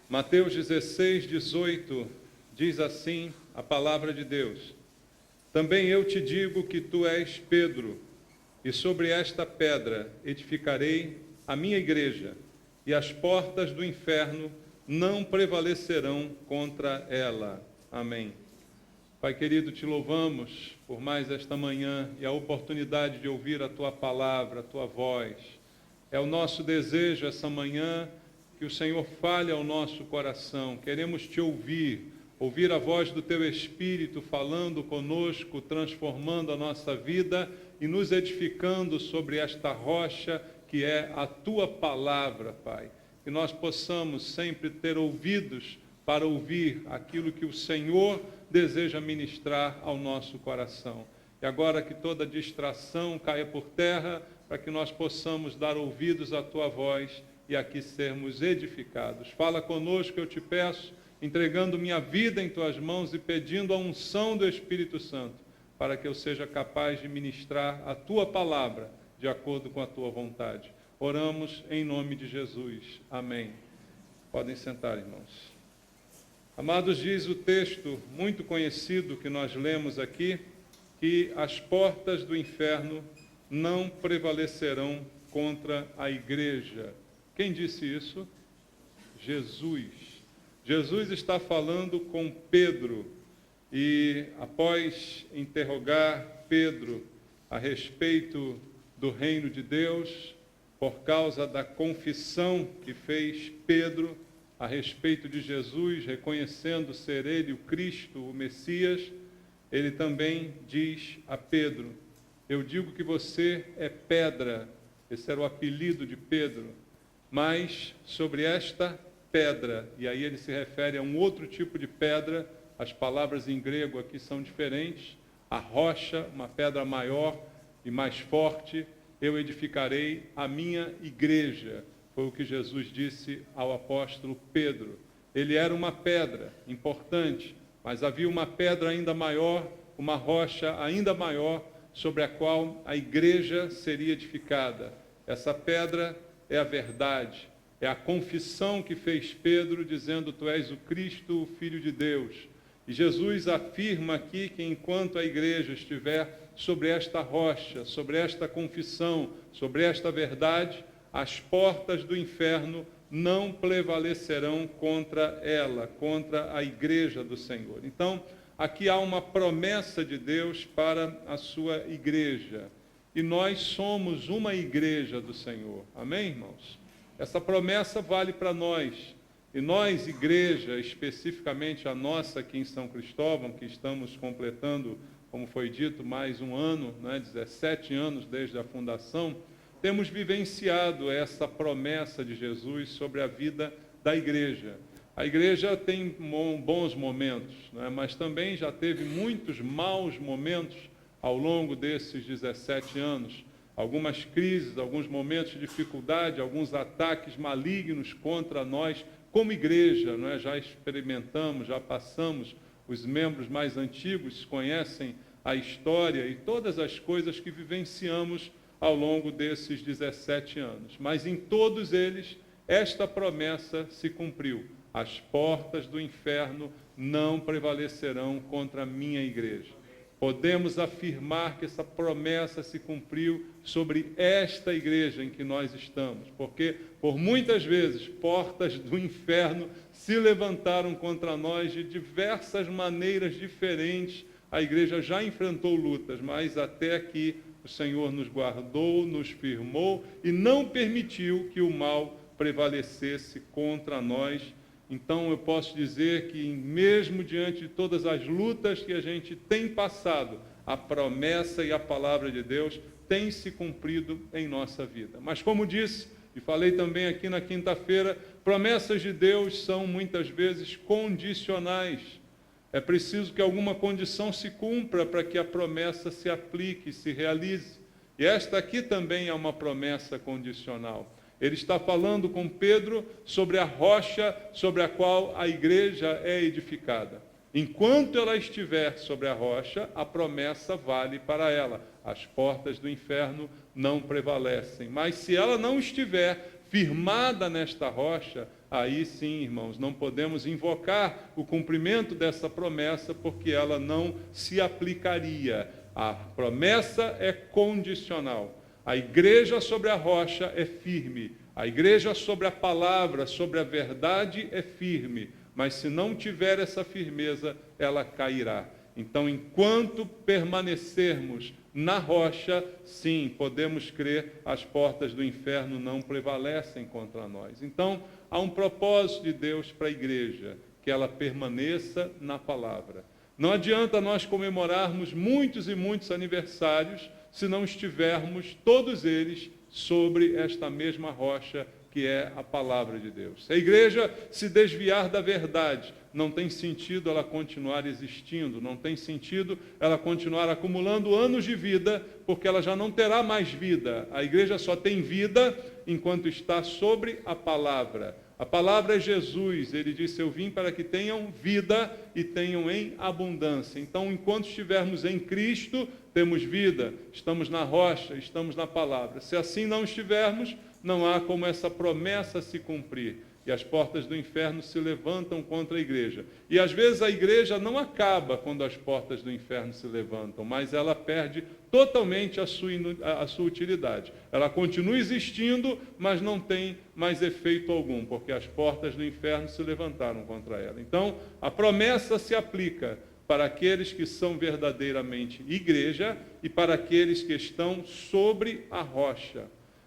Mateus 16, 18, diz assim a palavra de Deus: Também eu te digo que tu és Pedro, e sobre esta pedra edificarei a minha igreja, e as portas do inferno não prevalecerão contra ela. Amém. Pai querido, te louvamos por mais esta manhã e a oportunidade de ouvir a tua palavra, a tua voz. É o nosso desejo essa manhã que o Senhor fale ao nosso coração. Queremos te ouvir a voz do teu Espírito falando conosco, transformando a nossa vida e nos edificando sobre esta rocha que é a tua palavra, Pai. Que nós possamos sempre ter ouvidos para ouvir aquilo que o Senhor deseja ministrar ao nosso coração. E agora que toda distração caia por terra, para que nós possamos dar ouvidos à tua voz e aqui sermos edificados. Fala conosco, eu te peço, entregando minha vida em tuas mãos e pedindo a unção do Espírito Santo, para que eu seja capaz de ministrar a tua palavra de acordo com a tua vontade. Oramos em nome de Jesus. Amém. Podem sentar, irmãos. Amados, diz o texto muito conhecido que nós lemos aqui, que as portas do inferno não prevalecerão contra a igreja. Quem disse isso? Jesus. Jesus está falando com Pedro e, após interrogar Pedro a respeito do reino de Deus, por causa da confissão que fez Pedro a respeito de Jesus, reconhecendo ser ele o Cristo, o Messias, ele também diz a Pedro: eu digo que você é pedra. Esse era o apelido de Pedro. Mas sobre esta pedra, e aí ele se refere a um outro tipo de pedra, as palavras em grego aqui são diferentes, a rocha, uma pedra maior e mais forte, eu edificarei a minha igreja. Foi o que Jesus disse ao apóstolo Pedro. Ele era uma pedra importante, mas havia uma pedra ainda maior, uma rocha ainda maior, sobre a qual a igreja seria edificada. Essa pedra é a verdade, é a confissão que fez Pedro, dizendo: tu és o Cristo, o Filho de Deus. E Jesus afirma aqui que enquanto a igreja estiver sobre esta rocha, sobre esta confissão, sobre esta verdade, as portas do inferno não prevalecerão contra ela, contra a igreja do Senhor. Então, aqui há uma promessa de Deus para a sua igreja. E nós somos uma igreja do Senhor. Amém, irmãos? Essa promessa vale para nós. E nós, igreja, especificamente a nossa aqui em São Cristóvão, que estamos completando, como foi dito, mais um ano, 17 anos desde a fundação, temos vivenciado essa promessa de Jesus sobre a vida da igreja. A igreja tem bons momentos, mas também já teve muitos maus momentos ao longo desses 17 anos. Algumas crises, alguns momentos de dificuldade, alguns ataques malignos contra nós como igreja. Já experimentamos, já passamos, os membros mais antigos conhecem a história e todas as coisas que vivenciamos ao longo desses 17 anos. Mas em todos eles, esta promessa se cumpriu. As portas do inferno não prevalecerão contra a minha igreja. Podemos afirmar que essa promessa se cumpriu sobre esta igreja em que nós estamos, porque por muitas vezes portas do inferno se levantaram contra nós de diversas maneiras diferentes. A igreja já enfrentou lutas, mas até aqui o Senhor nos guardou, nos firmou e não permitiu que o mal prevalecesse contra nós. Então eu posso dizer que mesmo diante de todas as lutas que a gente tem passado, a promessa e a palavra de Deus tem se cumprido em nossa vida. Mas como disse, e falei também aqui na quinta-feira, promessas de Deus são muitas vezes condicionais. É preciso que alguma condição se cumpra para que a promessa se aplique, se realize. E esta aqui também é uma promessa condicional. Ele está falando com Pedro sobre a rocha sobre a qual a igreja é edificada. Enquanto ela estiver sobre a rocha, a promessa vale para ela. As portas do inferno não prevalecem. Mas se ela não estiver firmada nesta rocha, aí sim, irmãos, não podemos invocar o cumprimento dessa promessa, porque ela não se aplicaria. A promessa é condicional. A igreja sobre a rocha é firme. A igreja sobre a palavra, sobre a verdade é firme. Mas se não tiver essa firmeza, ela cairá. Então, enquanto permanecermos na rocha, sim, podemos crer, as portas do inferno não prevalecem contra nós. Então, há um propósito de Deus para a igreja, que ela permaneça na palavra. Não adianta nós comemorarmos muitos e muitos aniversários se não estivermos, todos eles, sobre esta mesma rocha, que é a palavra de Deus. Se a igreja se desviar da verdade, não tem sentido ela continuar existindo, não tem sentido ela continuar acumulando anos de vida, porque ela já não terá mais vida. A igreja só tem vida enquanto está sobre a palavra. A palavra é Jesus, ele disse, eu vim para que tenham vida e tenham em abundância. Então, enquanto estivermos em Cristo, temos vida, estamos na rocha, estamos na palavra. Se assim não estivermos, não há como essa promessa se cumprir. E as portas do inferno se levantam contra a igreja. E às vezes a igreja não acaba quando as portas do inferno se levantam, mas ela perde totalmente a sua utilidade. Ela continua existindo, mas não tem mais efeito algum, porque as portas do inferno se levantaram contra ela. Então, a promessa se aplica para aqueles que são verdadeiramente igreja e para aqueles que estão sobre a rocha.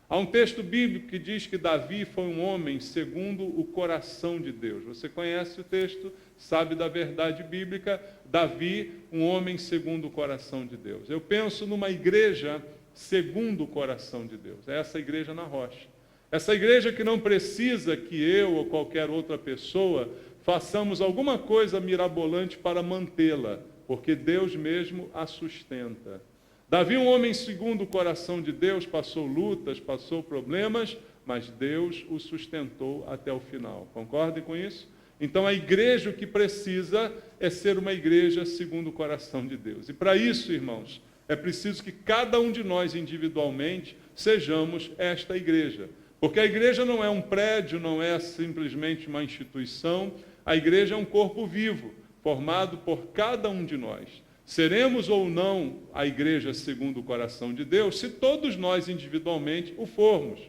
Há um texto bíblico que diz que Davi foi um homem segundo o coração de Deus. Você conhece o texto, sabe da verdade bíblica. Davi, um homem segundo o coração de Deus. Eu penso numa igreja segundo o coração de Deus. É essa igreja na rocha. Essa igreja que não precisa que eu ou qualquer outra pessoa façamos alguma coisa mirabolante para mantê-la, porque Deus mesmo a sustenta. Davi, um homem segundo o coração de Deus, passou lutas, passou problemas, mas Deus o sustentou até o final. Concordem com isso? Então, a igreja o que precisa é ser uma igreja segundo o coração de Deus. E para isso, irmãos, é preciso que cada um de nós individualmente sejamos esta igreja. Porque a igreja não é um prédio, não é simplesmente uma instituição. A igreja é um corpo vivo, formado por cada um de nós. Seremos ou não a igreja segundo o coração de Deus, se todos nós individualmente o formos.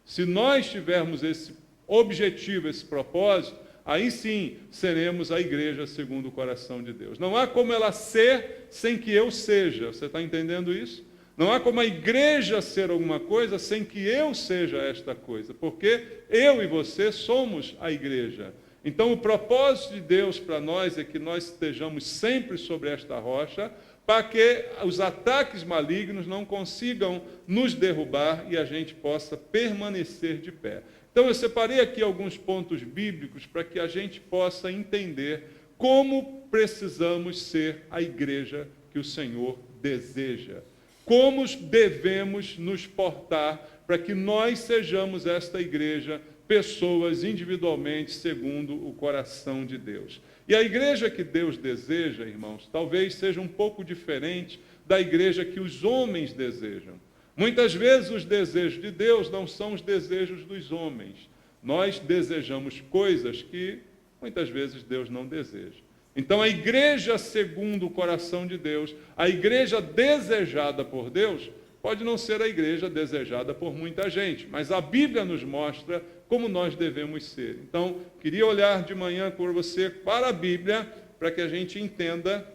Se nós tivermos esse objetivo, esse propósito, aí sim seremos a igreja segundo o coração de Deus. Não há como ela ser sem que eu seja. Você está entendendo isso? Não há como a igreja ser alguma coisa sem que eu seja esta coisa, porque eu e você somos a igreja. Então, o propósito de Deus para nós é que nós estejamos sempre sobre esta rocha, para que os ataques malignos não consigam nos derrubar e a gente possa permanecer de pé. Então, eu separei aqui alguns pontos bíblicos para que a gente possa entender como precisamos ser a igreja que o Senhor deseja. Como devemos nos portar para que nós sejamos esta igreja, pessoas individualmente segundo o coração de Deus. E a igreja que Deus deseja, irmãos, talvez seja um pouco diferente da igreja que os homens desejam. Muitas vezes os desejos de Deus não são os desejos dos homens. Nós desejamos coisas que muitas vezes Deus não deseja. Então a igreja segundo o coração de Deus, a igreja desejada por Deus, pode não ser a igreja desejada por muita gente, mas a Bíblia nos mostra como nós devemos ser. Então, queria olhar de manhã com você para a Bíblia, para que a gente entenda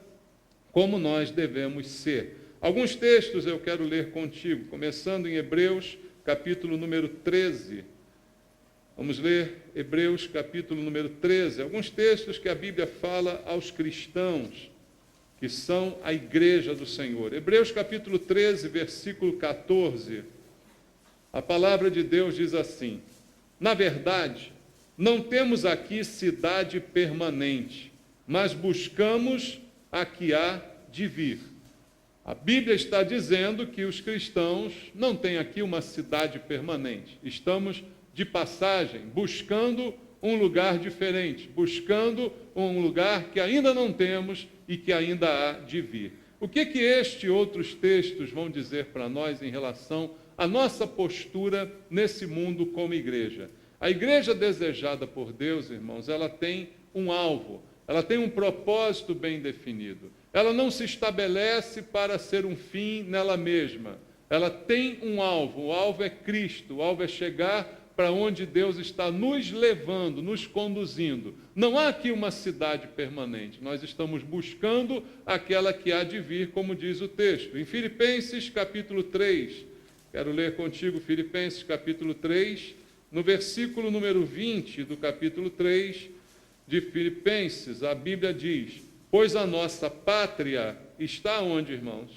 como nós devemos ser. Alguns textos eu quero ler contigo, começando em Hebreus, capítulo número 13. Vamos ler Hebreus, capítulo número 13. Alguns textos que a Bíblia fala aos cristãos, que são a igreja do Senhor. Hebreus, capítulo 13, versículo 14. A palavra de Deus diz assim: na verdade, não temos aqui cidade permanente, mas buscamos a que há de vir. A Bíblia está dizendo que os cristãos não têm aqui uma cidade permanente. Estamos de passagem, buscando um lugar diferente, buscando um lugar que ainda não temos e que ainda há de vir. O que este e outros textos vão dizer para nós em relação a nossa postura nesse mundo como igreja. A igreja desejada por Deus, irmãos, ela tem um alvo, ela tem um propósito bem definido. Ela não se estabelece para ser um fim nela mesma. Ela tem um alvo, o alvo é Cristo, o alvo é chegar para onde Deus está nos levando, nos conduzindo. Não há aqui uma cidade permanente, nós estamos buscando aquela que há de vir, como diz o texto. Em Filipenses capítulo 3, quero ler contigo Filipenses capítulo 3, no versículo número 20 do capítulo 3 de Filipenses, a Bíblia diz: pois a nossa pátria está onde, irmãos?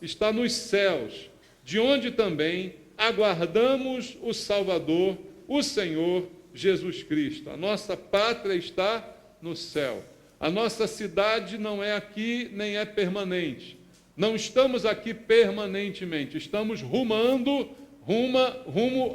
Está nos céus, de onde também aguardamos o Salvador, o Senhor Jesus Cristo. A nossa pátria está no céu. A nossa cidade não é aqui, nem é permanente. Não estamos aqui permanentemente, estamos rumo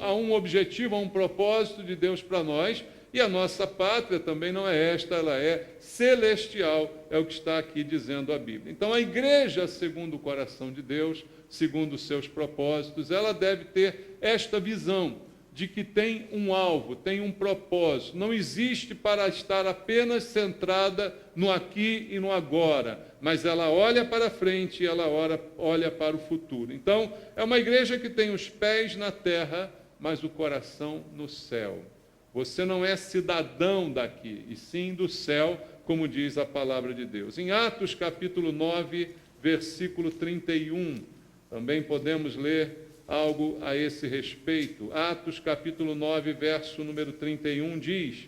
a um objetivo, a um propósito de Deus para nós, e a nossa pátria também não é esta, ela é celestial, é o que está aqui dizendo a Bíblia. Então, a igreja, segundo o coração de Deus, segundo os seus propósitos, ela deve ter esta visão de que tem um alvo, tem um propósito, não existe para estar apenas centrada no aqui e no agora, mas ela olha para frente e ela olha para o futuro. Então, é uma igreja que tem os pés na terra, mas o coração no céu. Você não é cidadão daqui, e sim do céu, como diz a palavra de Deus. Em Atos capítulo 9, versículo 31, também podemos ler algo a esse respeito. Atos capítulo 9, verso número 31 diz: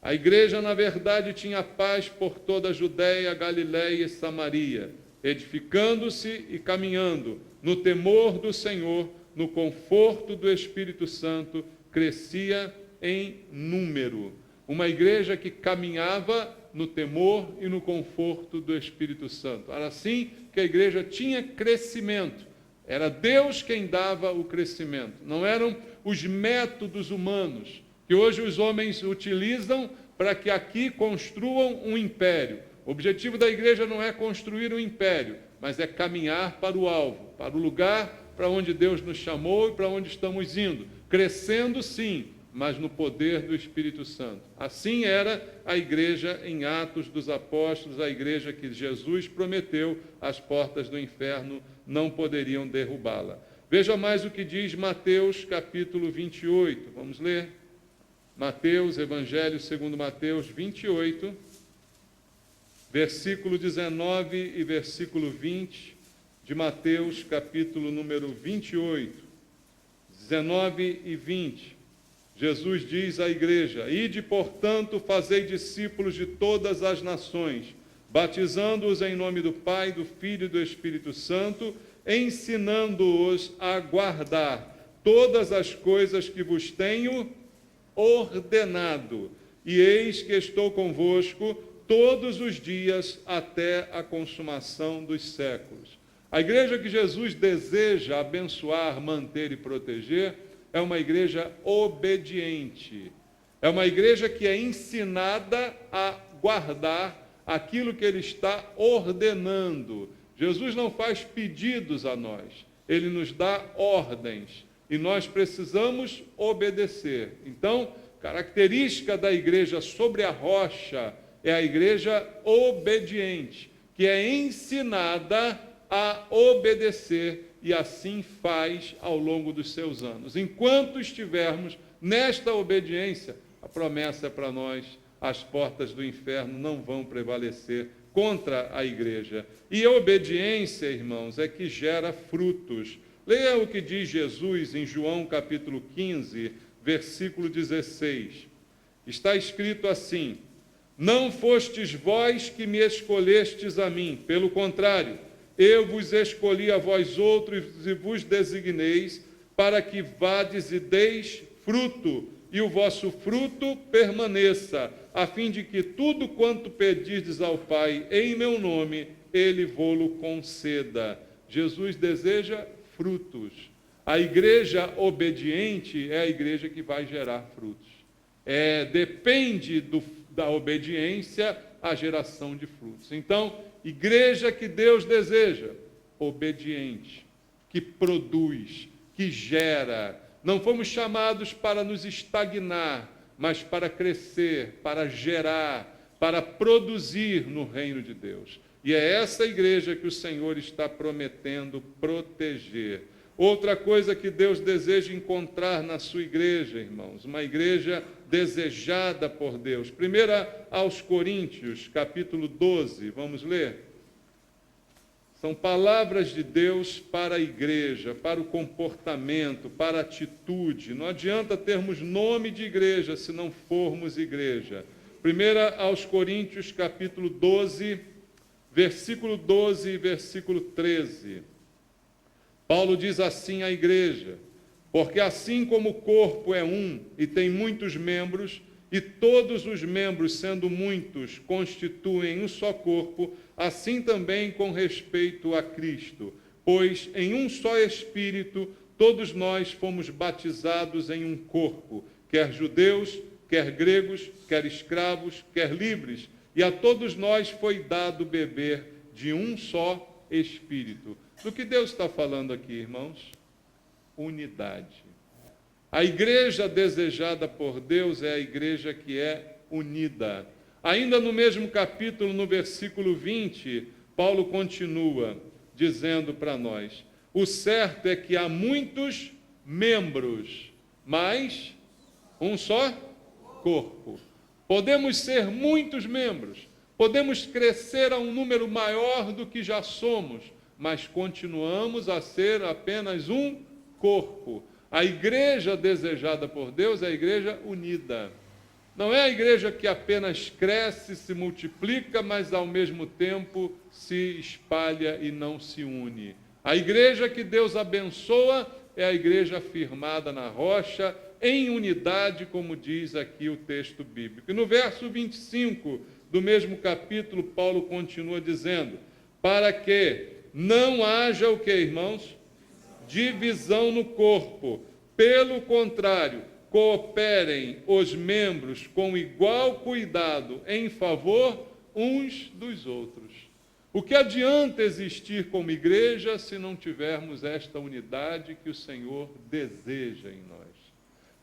a igreja, na verdade, tinha paz por toda a Judéia, Galiléia e Samaria, edificando-se e caminhando no temor do Senhor, no conforto do Espírito Santo, crescia em número. Uma igreja que caminhava no temor e no conforto do Espírito Santo. Era assim que a igreja tinha crescimento. Era Deus quem dava o crescimento. Não eram os métodos humanos que hoje os homens utilizam para que aqui construam um império. O objetivo da igreja não é construir um império, mas é caminhar para o alvo, para o lugar para onde Deus nos chamou e para onde estamos indo. Crescendo, sim, mas no poder do Espírito Santo. Assim era a igreja em Atos dos Apóstolos, a igreja que Jesus prometeu, as portas do inferno não poderiam derrubá-la. Veja mais o que diz Mateus capítulo 28. Vamos ler? Mateus, Evangelho segundo Mateus 28, versículo 19 e versículo 20 de Mateus capítulo número 28, 19 e 20. Jesus diz à igreja: ide, portanto, fazei discípulos de todas as nações, batizando-os em nome do Pai, do Filho e do Espírito Santo, ensinando-os a guardar todas as coisas que vos tenho ordenado. E eis que estou convosco todos os dias até a consumação dos séculos. A igreja que Jesus deseja abençoar, manter e proteger é uma igreja obediente. É uma igreja que é ensinada a guardar aquilo que ele está ordenando. Jesus não faz pedidos a nós, ele nos dá ordens e nós precisamos obedecer. Então, característica da igreja sobre a rocha é a igreja obediente, que é ensinada a obedecer e assim faz ao longo dos seus anos. Enquanto estivermos nesta obediência, a promessa é para nós: as portas do inferno não vão prevalecer contra a igreja. E a obediência, irmãos, é que gera frutos. Leia o que diz Jesus em João capítulo 15, versículo 16. Está escrito assim: não fostes vós que me escolhestes a mim, pelo contrário, eu vos escolhi a vós outros e vos designeis para que vades e deis fruto, e o vosso fruto permaneça, a fim de que tudo quanto pedirdes ao Pai em meu nome, ele vô-lo conceda. Jesus deseja frutos. A igreja obediente é a igreja que vai gerar frutos. Depende da obediência a geração de frutos. Então, igreja que Deus deseja, obediente, que produz, que gera. Não fomos chamados para nos estagnar, mas para crescer, para gerar, para produzir no reino de Deus. E é essa igreja que o Senhor está prometendo proteger. Outra coisa que Deus deseja encontrar na sua igreja, irmãos, uma igreja desejada por Deus. 1 aos Coríntios, capítulo 12, vamos ler? São palavras de Deus para a igreja, para o comportamento, para a atitude. Não adianta termos nome de igreja se não formos igreja. 1 aos Coríntios, capítulo 12, versículo 12 e versículo 13. Paulo diz assim à igreja: porque assim como o corpo é um e tem muitos membros, e todos os membros, sendo muitos, constituem um só corpo, assim também com respeito a Cristo. Pois em um só Espírito todos nós fomos batizados em um corpo, quer judeus, quer gregos, quer escravos, quer livres, e a todos nós foi dado beber de um só Espírito. Do que Deus está falando aqui, irmãos? Unidade. A igreja desejada por Deus é a igreja que é unida. Ainda no mesmo capítulo, no versículo 20, Paulo continua dizendo para nós: o certo é que há muitos membros, mas um só corpo. Podemos ser muitos membros, podemos crescer a um número maior do que já somos, mas continuamos a ser apenas um corpo. A igreja desejada por Deus é a igreja unida. Não é a igreja que apenas cresce, se multiplica, mas ao mesmo tempo se espalha e não se une. A igreja que Deus abençoa é a igreja firmada na rocha, em unidade, como diz aqui o texto bíblico. E no verso 25 do mesmo capítulo, Paulo continua dizendo: para que não haja o que, irmãos? Divisão no corpo. Pelo contrário, cooperem os membros com igual cuidado em favor uns dos outros. O que adianta existir como igreja se não tivermos esta unidade que o Senhor deseja em nós?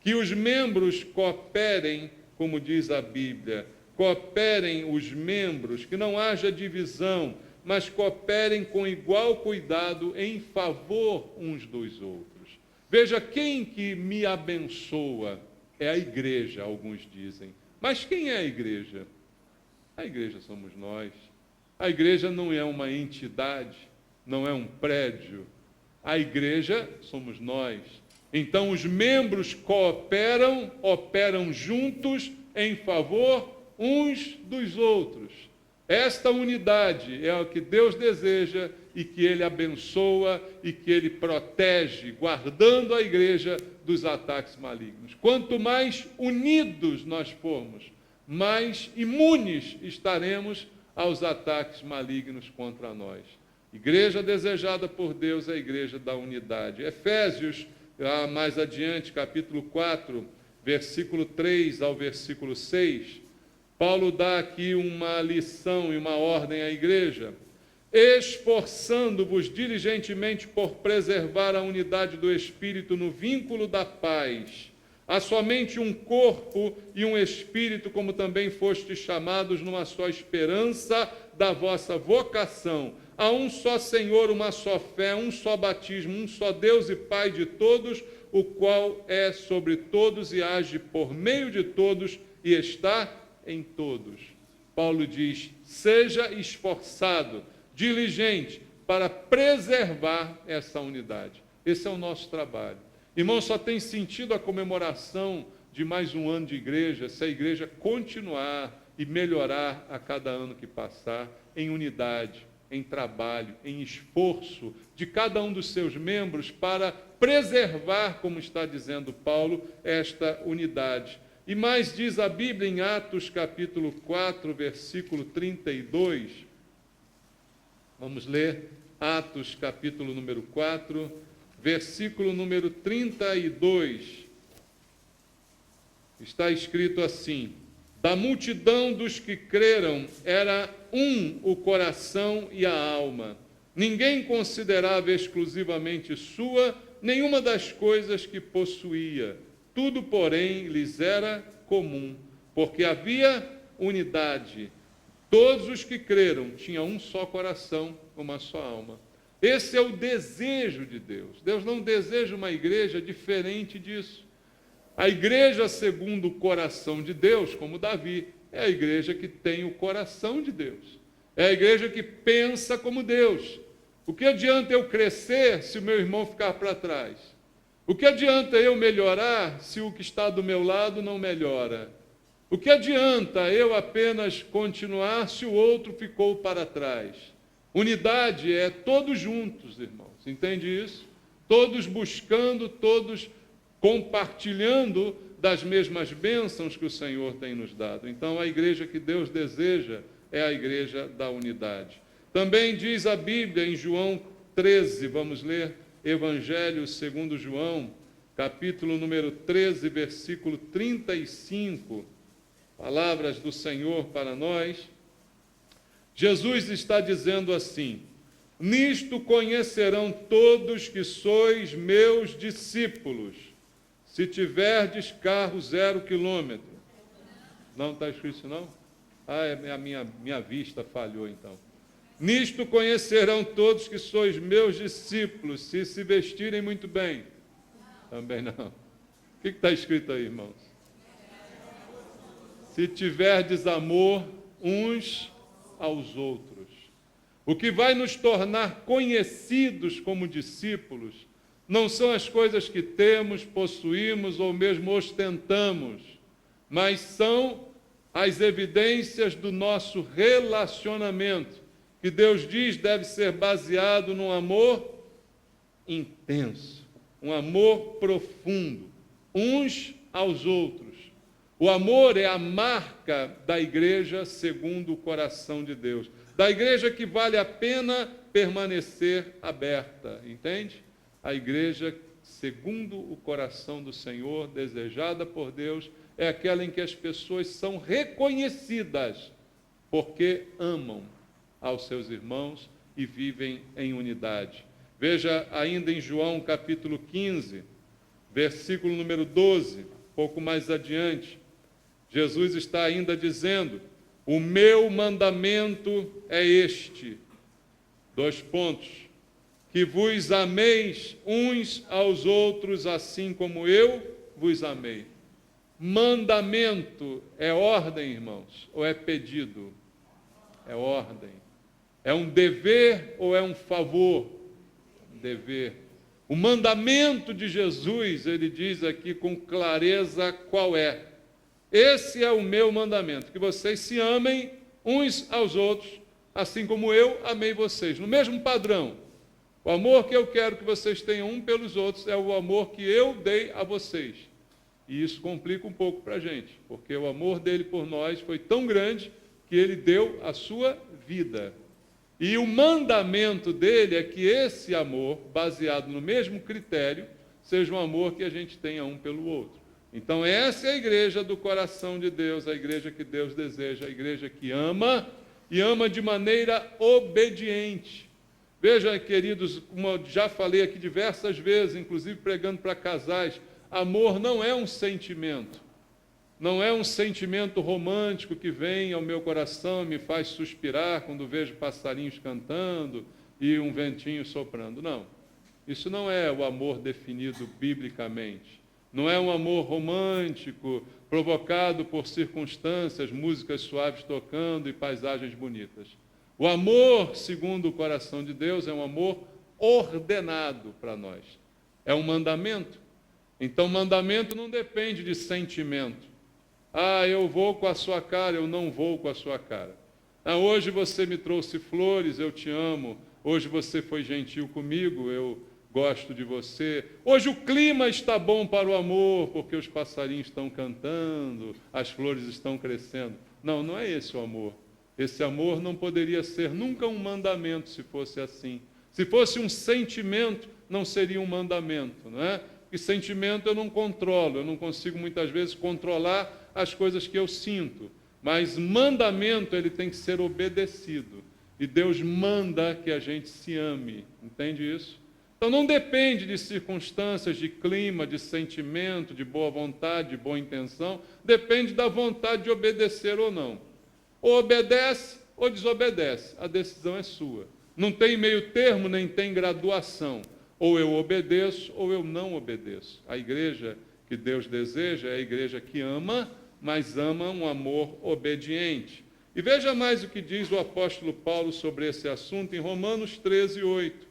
Que os membros cooperem, como diz a Bíblia, cooperem os membros, que não haja divisão, mas cooperem com igual cuidado em favor uns dos outros. Veja, quem que me abençoa é a igreja, alguns dizem. Mas quem é a igreja? A igreja somos nós. A igreja não é uma entidade, não é um prédio. A igreja somos nós. Então, os membros cooperam, operam juntos em favor uns dos outros. Esta unidade é o que Deus deseja e que Ele abençoa e que Ele protege, guardando a igreja dos ataques malignos. Quanto mais unidos nós formos, mais imunes estaremos aos ataques malignos contra nós. Igreja desejada por Deus é a igreja da unidade. Efésios, mais adiante, capítulo 4, versículo 3 ao versículo 6, Paulo dá aqui uma lição e uma ordem à igreja: esforçando-vos diligentemente por preservar a unidade do Espírito no vínculo da paz. Há somente um corpo e um Espírito, como também fostes chamados numa só esperança da vossa vocação. Há um só Senhor, uma só fé, um só batismo, um só Deus e Pai de todos, o qual é sobre todos e age por meio de todos e está em todos. Paulo diz: seja esforçado, diligente, para preservar essa unidade. Esse é o nosso trabalho. Irmão, só tem sentido a comemoração de mais um ano de igreja se a igreja continuar e melhorar a cada ano que passar em unidade, em trabalho, em esforço de cada um dos seus membros para preservar, como está dizendo Paulo, esta unidade. E mais diz a Bíblia em Atos capítulo 4, versículo 32. Vamos ler Atos capítulo número 4, versículo número 32. Está escrito assim: da multidão dos que creram era um o coração e a alma. Ninguém considerava exclusivamente sua nenhuma das coisas que possuía. Tudo, porém, lhes era comum, porque havia unidade. Todos os que creram tinham um só coração, uma só alma. Esse é o desejo de Deus. Deus não deseja uma igreja diferente disso. A igreja segundo o coração de Deus, como Davi, é a igreja que tem o coração de Deus. É a igreja que pensa como Deus. O que adianta eu crescer se o meu irmão ficar para trás? O que adianta eu melhorar se o que está do meu lado não melhora? O que adianta eu apenas continuar se o outro ficou para trás? Unidade é todos juntos, irmãos. Entende isso? Todos buscando, todos compartilhando das mesmas bênçãos que o Senhor tem nos dado. Então, a igreja que Deus deseja é a igreja da unidade. Também diz a Bíblia em João 13, vamos ler, Evangelho segundo João, capítulo número 13, versículo 35, palavras do Senhor para nós. Jesus está dizendo assim: nisto conhecerão todos que sois meus discípulos, se tiverdes carro 0 quilômetro. Não está escrito isso, não? A minha vista falhou, então. Nisto conhecerão todos que sois meus discípulos, se vestirem muito bem. Também não. O que está escrito aí, irmãos? Se tiverdes amor uns aos outros. O que vai nos tornar conhecidos como discípulos não são as coisas que temos, possuímos ou mesmo ostentamos, mas são as evidências do nosso relacionamento, que Deus diz deve ser baseado num amor intenso, um amor profundo, uns aos outros. O amor é a marca da igreja segundo o coração de Deus, da igreja que vale a pena permanecer aberta, entende? A igreja segundo o coração do Senhor, desejada por Deus, é aquela em que as pessoas são reconhecidas porque amam aos seus irmãos e vivem em unidade. Veja ainda em João capítulo 15, versículo número 12, pouco mais adiante, Jesus está ainda dizendo: o meu mandamento é este, que vos ameis uns aos outros assim como eu vos amei. Mandamento é ordem, irmãos, ou é pedido? É ordem. É um dever ou é um favor? Um dever. O mandamento de Jesus, ele diz aqui com clareza qual é. Esse é o meu mandamento, que vocês se amem uns aos outros, assim como eu amei vocês, no mesmo padrão. O amor que eu quero que vocês tenham um pelos outros é o amor que eu dei a vocês. E isso complica um pouco para a gente, porque o amor dele por nós foi tão grande que ele deu a sua vida. E o mandamento dele é que esse amor, baseado no mesmo critério, seja um amor que a gente tenha um pelo outro. Então essa é a igreja do coração de Deus, a igreja que Deus deseja, a igreja que ama e ama de maneira obediente. Veja, queridos, como eu já falei aqui diversas vezes, inclusive pregando para casais, amor não é um sentimento. Não é um sentimento romântico que vem ao meu coração e me faz suspirar quando vejo passarinhos cantando e um ventinho soprando. Não. Isso não é o amor definido biblicamente. Não é um amor romântico, provocado por circunstâncias, músicas suaves tocando e paisagens bonitas. O amor, segundo o coração de Deus, é um amor ordenado para nós. É um mandamento. Então, mandamento não depende de sentimento. Eu vou com a sua cara, eu não vou com a sua cara. Hoje você me trouxe flores, eu te amo. Hoje você foi gentil comigo, eu gosto de você. Hoje o clima está bom para o amor, porque os passarinhos estão cantando, as flores estão crescendo. Não, não é esse o amor. Esse amor não poderia ser nunca um mandamento se fosse assim. Se fosse um sentimento, não seria um mandamento, não é? Porque sentimento eu não controlo, eu não consigo muitas vezes controlar as coisas que eu sinto, mas mandamento ele tem que ser obedecido, e Deus manda que a gente se ame, entende isso? Então Então não depende de circunstâncias, de clima, de sentimento, de boa vontade, de boa intenção, depende da vontade de obedecer ou não. Ou obedece ou desobedece, a decisão é sua. Não tem meio termo, nem tem graduação. Ou eu obedeço ou eu não obedeço. A igreja que Deus deseja é a igreja que ama, mas ama um amor obediente. E veja mais o que diz o apóstolo Paulo sobre esse assunto em Romanos 13, 8.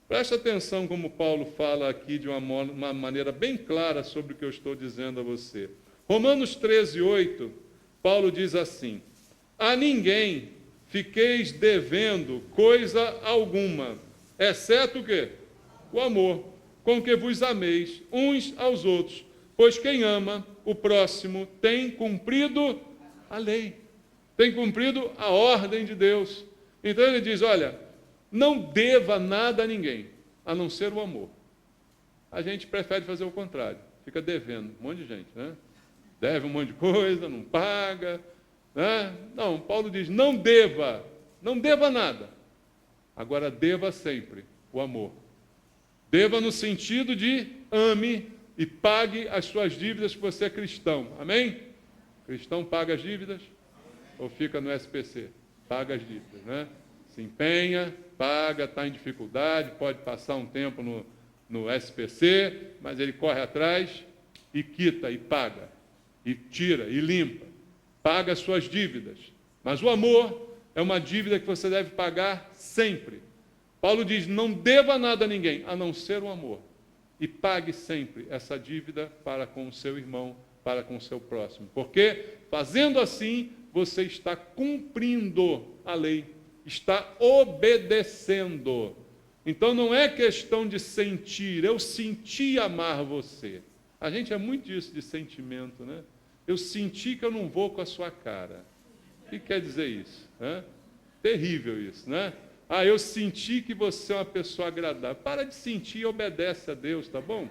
Preste atenção como Paulo fala aqui de uma maneira bem clara sobre o que eu estou dizendo a você. Romanos 13, 8, Paulo diz assim: a ninguém fiqueis devendo coisa alguma, exceto o quê? O amor, com que vos ameis uns aos outros, pois quem ama o próximo tem cumprido a lei, tem cumprido a ordem de Deus. Então ele diz, olha, não deva nada a ninguém, a não ser o amor. A gente prefere fazer o contrário, fica devendo, um monte de gente, né? Deve um monte de coisa, não paga, né? Não, Paulo diz, não deva nada. Agora, deva sempre o amor. Deva no sentido de ame e pague as suas dívidas, se você é cristão. Amém? Cristão paga as dívidas ou fica no SPC? Paga as dívidas, né? Se empenha, paga, está em dificuldade, pode passar um tempo no SPC, mas ele corre atrás e quita, e paga, e tira, e limpa. Paga as suas dívidas. Mas o amor é uma dívida que você deve pagar sempre. Paulo diz, não deva nada a ninguém, a não ser o amor. E pague sempre essa dívida para com o seu irmão, para com o seu próximo. Porque, fazendo assim, você está cumprindo a lei, está obedecendo. Então, não é questão de sentir, eu senti amar você. A gente é muito disso de sentimento, né? Eu senti que eu não vou com a sua cara. O que quer dizer isso? Terrível isso, né? Eu senti que você é uma pessoa agradável. Para de sentir e obedece a Deus, tá bom?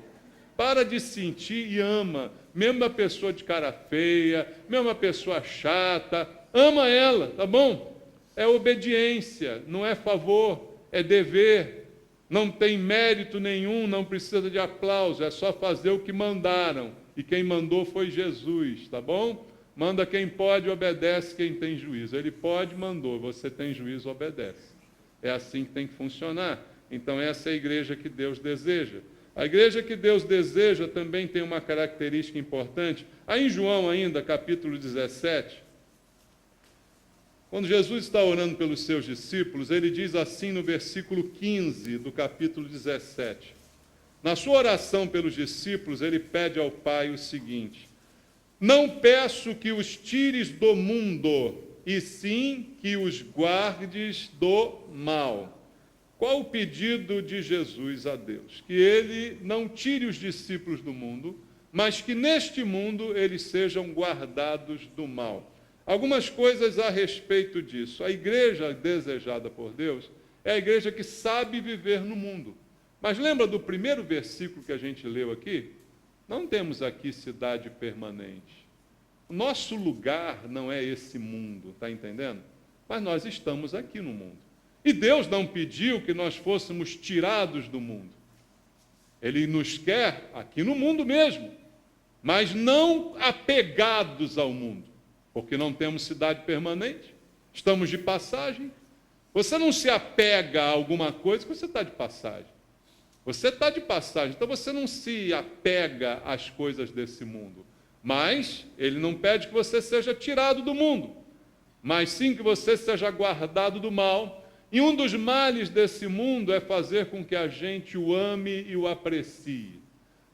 Para de sentir e ama. Mesmo a pessoa de cara feia, mesmo a pessoa chata, ama ela, tá bom? É obediência, não é favor, é dever. Não tem mérito nenhum, não precisa de aplauso, é só fazer o que mandaram. E quem mandou foi Jesus, tá bom? Manda quem pode, obedece quem tem juízo. Ele pode, mandou, você tem juízo, obedece. É assim que tem que funcionar. Então, essa é a igreja que Deus deseja. A igreja que Deus deseja também tem uma característica importante. Aí em João ainda, capítulo 17, quando Jesus está orando pelos seus discípulos, ele diz assim no versículo 15 do capítulo 17. Na sua oração pelos discípulos, ele pede ao Pai o seguinte: não peço que os tires do mundo, e sim que os guardes do mal. Qual o pedido de Jesus a Deus? Que ele não tire os discípulos do mundo, mas que neste mundo eles sejam guardados do mal. Algumas coisas a respeito disso. A igreja desejada por Deus é a igreja que sabe viver no mundo. Mas lembra do primeiro versículo que a gente leu aqui? Não temos aqui cidade permanente. O nosso lugar não é esse mundo, está entendendo? Mas nós estamos aqui no mundo. E Deus não pediu que nós fôssemos tirados do mundo. Ele nos quer aqui no mundo mesmo, mas não apegados ao mundo, porque não temos cidade permanente, estamos de passagem. Você não se apega a alguma coisa que você está de passagem. Você está de passagem, então você não se apega às coisas desse mundo. Mas ele não pede que você seja tirado do mundo, mas sim que você seja guardado do mal. E um dos males desse mundo é fazer com que a gente o ame e o aprecie.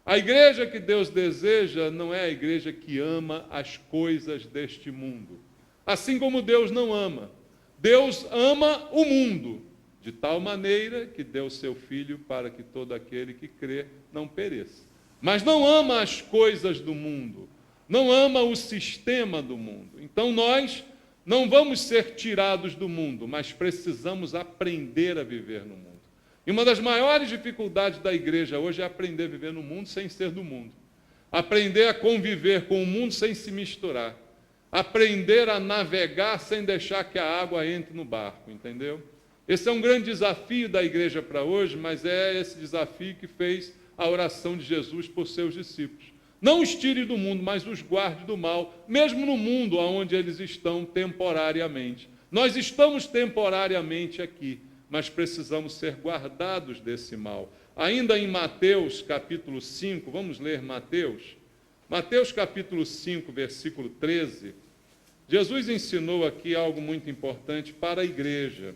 A igreja que Deus deseja não é a igreja que ama as coisas deste mundo. Assim como Deus não ama. Deus ama o mundo, de tal maneira que deu seu Filho para que todo aquele que crê não pereça. Mas não ama as coisas do mundo, não ama o sistema do mundo. Então nós não vamos ser tirados do mundo, mas precisamos aprender a viver no mundo. E uma das maiores dificuldades da igreja hoje é aprender a viver no mundo sem ser do mundo. Aprender a conviver com o mundo sem se misturar. Aprender a navegar sem deixar que a água entre no barco, entendeu? Esse é um grande desafio da igreja para hoje, mas é esse desafio que fez a oração de Jesus por seus discípulos. Não os tire do mundo, mas os guarde do mal, mesmo no mundo onde eles estão temporariamente. Nós estamos temporariamente aqui, mas precisamos ser guardados desse mal. Ainda em Mateus capítulo 5, vamos ler Mateus? Mateus capítulo 5, versículo 13. Jesus ensinou aqui algo muito importante para a igreja.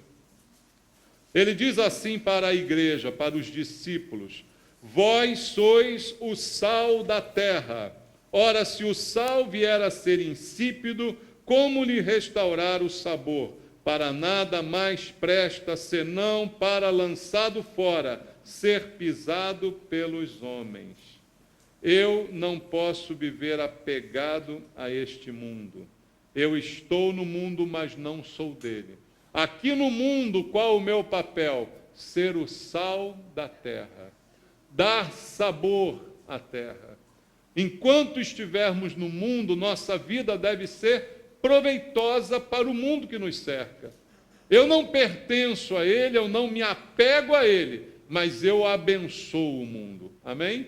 Ele diz assim para a igreja, para os discípulos: vós sois o sal da terra. Ora, se o sal vier a ser insípido, como lhe restaurar o sabor? Para nada mais presta, senão para, lançado fora, ser pisado pelos homens. Eu não posso viver apegado a este mundo. Eu estou no mundo, mas não sou dele. Aqui no mundo, qual o meu papel? Ser o sal da terra, dar sabor à terra. Enquanto estivermos no mundo, nossa vida deve ser proveitosa para o mundo que nos cerca. Eu não pertenço a ele, eu não me apego a ele, mas eu abençoo o mundo. Amém?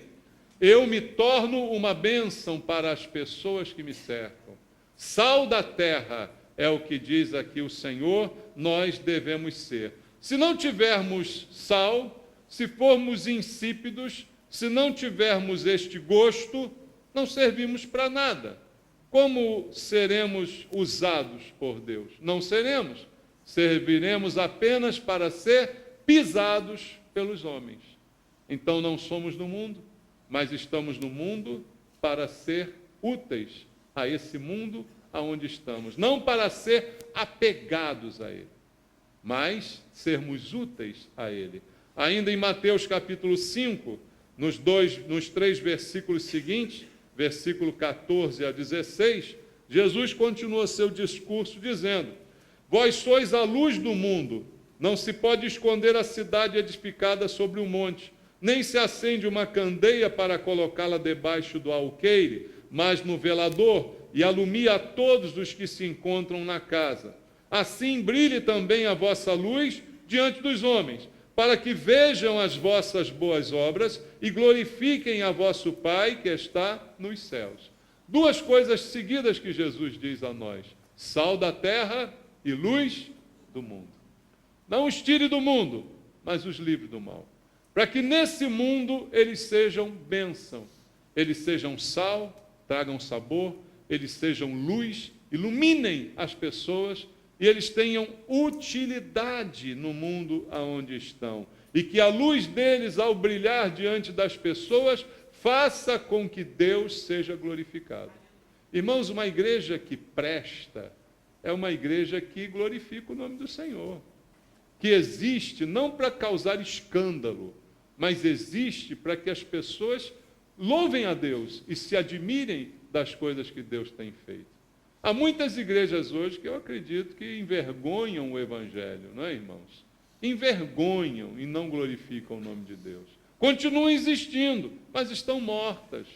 Eu me torno uma bênção para as pessoas que me cercam. Sal da terra é o que diz aqui o Senhor, nós devemos ser. Se não tivermos sal, se formos insípidos, se não tivermos este gosto, não servimos para nada. Como seremos usados por Deus? Não seremos. Serviremos apenas para ser pisados pelos homens. Então não somos do mundo, mas estamos no mundo para ser úteis a esse mundo aonde estamos, não para ser apegados a ele, mas sermos úteis a ele. Ainda em Mateus capítulo 5, nos 3 versículos seguintes, versículo 14 a 16, Jesus continua seu discurso dizendo: vós sois a luz do mundo, não se pode esconder a cidade edificada sobre um monte, nem se acende uma candeia para colocá-la debaixo do alqueire, mas no velador, e alumia a todos os que se encontram na casa. Assim brilhe também a vossa luz diante dos homens, para que vejam as vossas boas obras e glorifiquem a vosso Pai que está nos céus. Duas coisas seguidas que Jesus diz a nós: sal da terra e luz do mundo. Não os tire do mundo, mas os livre do mal. Para que nesse mundo eles sejam bênção, eles sejam sal, tragam sabor, eles sejam luz, iluminem as pessoas e eles tenham utilidade no mundo aonde estão. E que a luz deles, ao brilhar diante das pessoas, faça com que Deus seja glorificado. Irmãos, uma igreja que presta é uma igreja que glorifica o nome do Senhor, que existe não para causar escândalo, mas existe para que as pessoas louvem a Deus e se admirem das coisas que Deus tem feito. Há muitas igrejas hoje que eu acredito que envergonham o Evangelho, não é, irmãos? Envergonham e não glorificam o nome de Deus. Continuam existindo, mas estão mortas.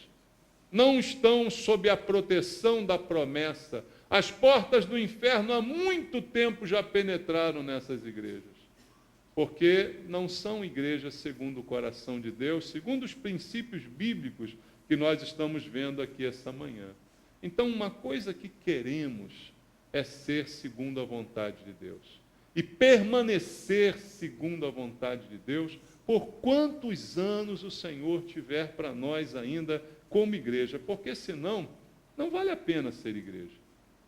Não estão sob a proteção da promessa. As portas do inferno há muito tempo já penetraram nessas igrejas, porque não são igrejas segundo o coração de Deus, segundo os princípios bíblicos que nós estamos vendo aqui essa manhã. Então, uma coisa que queremos é ser segundo a vontade de Deus e permanecer segundo a vontade de Deus por quantos anos o Senhor tiver para nós ainda como igreja, porque senão não vale a pena ser igreja.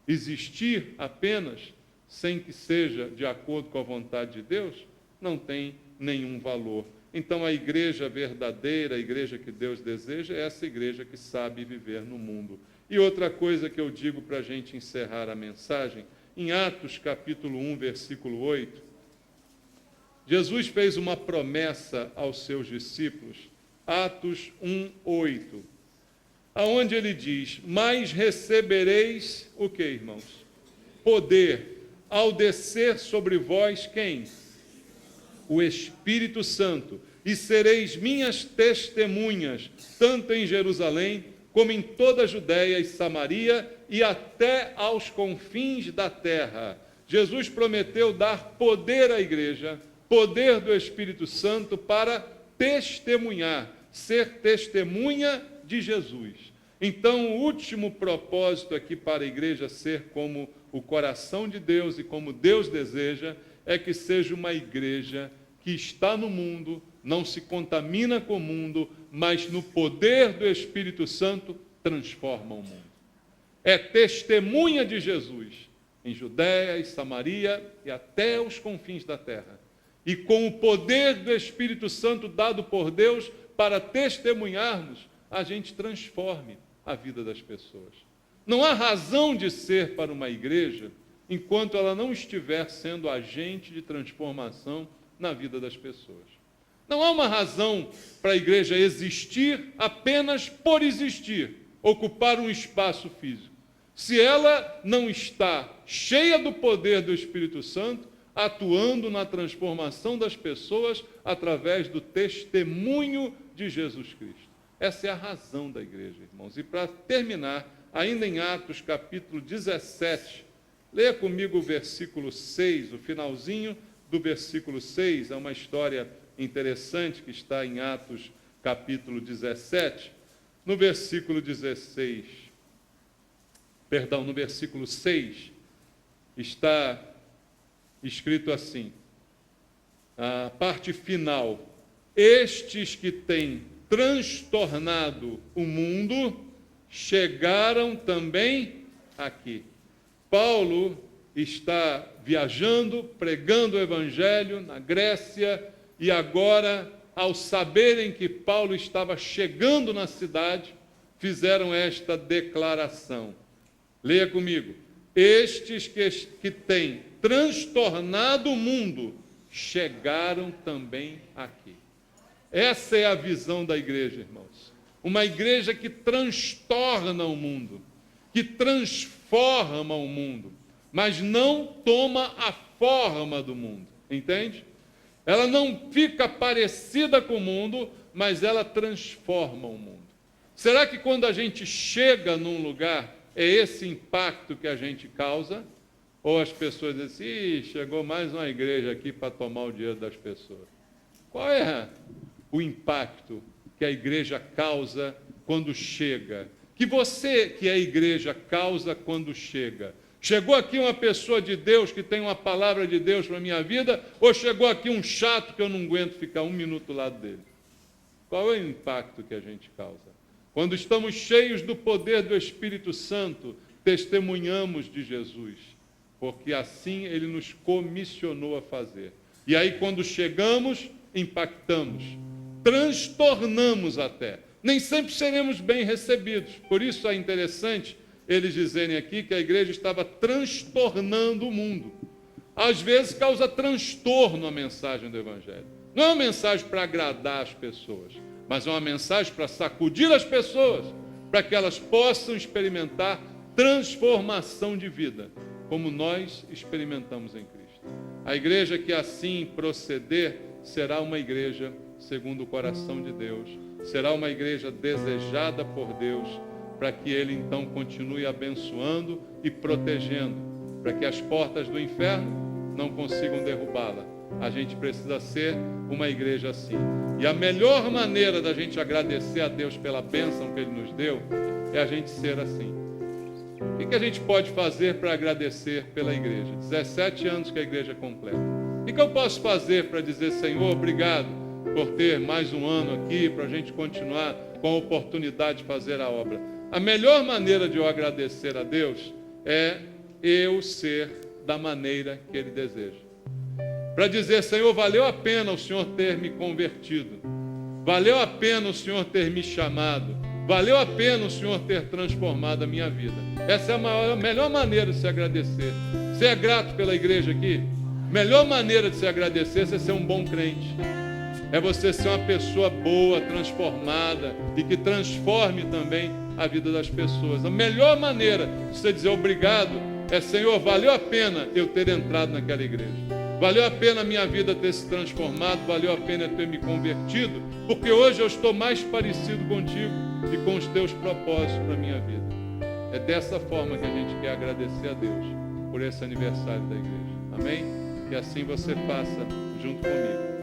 Existir apenas sem que seja de acordo com a vontade de Deus não tem nenhum valor. Então, a igreja verdadeira, a igreja que Deus deseja, é essa igreja que sabe viver no mundo. E outra coisa que eu digo para a gente encerrar a mensagem, em Atos capítulo 1, versículo 8, Jesus fez uma promessa aos seus discípulos, Atos 1, 8, aonde ele diz: mas recebereis o que, irmãos? Poder, ao descer sobre vós, quem? O Espírito Santo, e sereis minhas testemunhas, tanto em Jerusalém, como em toda a Judéia e Samaria, e até aos confins da terra. Jesus prometeu dar poder à igreja, poder do Espírito Santo para testemunhar, ser testemunha de Jesus. Então, o último propósito aqui para a igreja ser como o coração de Deus e como Deus deseja, é que seja uma igreja que está no mundo, não se contamina com o mundo, mas no poder do Espírito Santo transforma o mundo. É testemunha de Jesus em Judéia e Samaria e até os confins da terra. E com o poder do Espírito Santo dado por Deus para testemunharmos, a gente transforme a vida das pessoas. Não há razão de ser para uma igreja enquanto ela não estiver sendo agente de transformação na vida das pessoas. Não há uma razão para a igreja existir apenas por existir, ocupar um espaço físico. Se ela não está cheia do poder do Espírito Santo, atuando na transformação das pessoas através do testemunho de Jesus Cristo. Essa é a razão da igreja, irmãos. E para terminar, ainda em Atos capítulo 17, leia comigo o versículo 6, o finalzinho do versículo 6, é uma história interessante que está em Atos capítulo 17, no versículo 6, está escrito assim, a parte final: estes que têm transtornado o mundo chegaram também aqui. Paulo está viajando, pregando o evangelho na Grécia, e agora, ao saberem que Paulo estava chegando na cidade, fizeram esta declaração. Leia comigo. Estes que têm transtornado o mundo chegaram também aqui. Essa é a visão da igreja, irmãos. Uma igreja que transtorna o mundo, que transforma o mundo, mas não toma a forma do mundo, entende? Ela não fica parecida com o mundo, mas ela transforma o mundo. Será que quando a gente chega num lugar, é esse impacto que a gente causa? Ou as pessoas dizem, ih, chegou mais uma igreja aqui para tomar o dinheiro das pessoas. Qual é o impacto que a igreja causa quando chega? Que você, que é a igreja, causa quando chega? Chegou aqui uma pessoa de Deus que tem uma palavra de Deus para a minha vida, ou chegou aqui um chato que eu não aguento ficar um minuto ao lado dele? Qual é o impacto que a gente causa? Quando estamos cheios do poder do Espírito Santo, testemunhamos de Jesus, porque assim Ele nos comissionou a fazer. E aí, quando chegamos, impactamos, transtornamos até. Nem sempre seremos bem recebidos. Por isso é interessante eles dizerem aqui que a igreja estava transtornando o mundo. Às vezes causa transtorno a mensagem do Evangelho. Não é uma mensagem para agradar as pessoas, mas é uma mensagem para sacudir as pessoas, para que elas possam experimentar transformação de vida, como nós experimentamos em Cristo. A igreja que assim proceder será uma igreja segundo o coração de Deus, será uma igreja desejada por Deus, para que Ele então continue abençoando e protegendo, para que as portas do inferno não consigam derrubá-la. A gente precisa ser uma igreja assim. E a melhor maneira da gente agradecer a Deus pela bênção que Ele nos deu é a gente ser assim. O que a gente pode fazer para agradecer pela igreja? 17 anos que a igreja completa. O que eu posso fazer para dizer, Senhor, obrigado por ter mais um ano aqui, para a gente continuar com a oportunidade de fazer a obra? A melhor maneira de eu agradecer a Deus é eu ser da maneira que Ele deseja. Para dizer, Senhor, valeu a pena o Senhor ter me convertido, valeu a pena o Senhor ter me chamado, valeu a pena o Senhor ter transformado a minha vida. Essa é a melhor maneira de se agradecer. Você é grato pela igreja aqui? Melhor maneira de se agradecer é ser um bom crente. É você ser uma pessoa boa, transformada e que transforme também a vida das pessoas. A melhor maneira de você dizer obrigado é, Senhor, valeu a pena eu ter entrado naquela igreja. Valeu a pena a minha vida ter se transformado, valeu a pena ter me convertido, porque hoje eu estou mais parecido contigo e com os teus propósitos para a minha vida. É dessa forma que a gente quer agradecer a Deus. por esse aniversário da igreja. Amém? Que assim você faça junto comigo.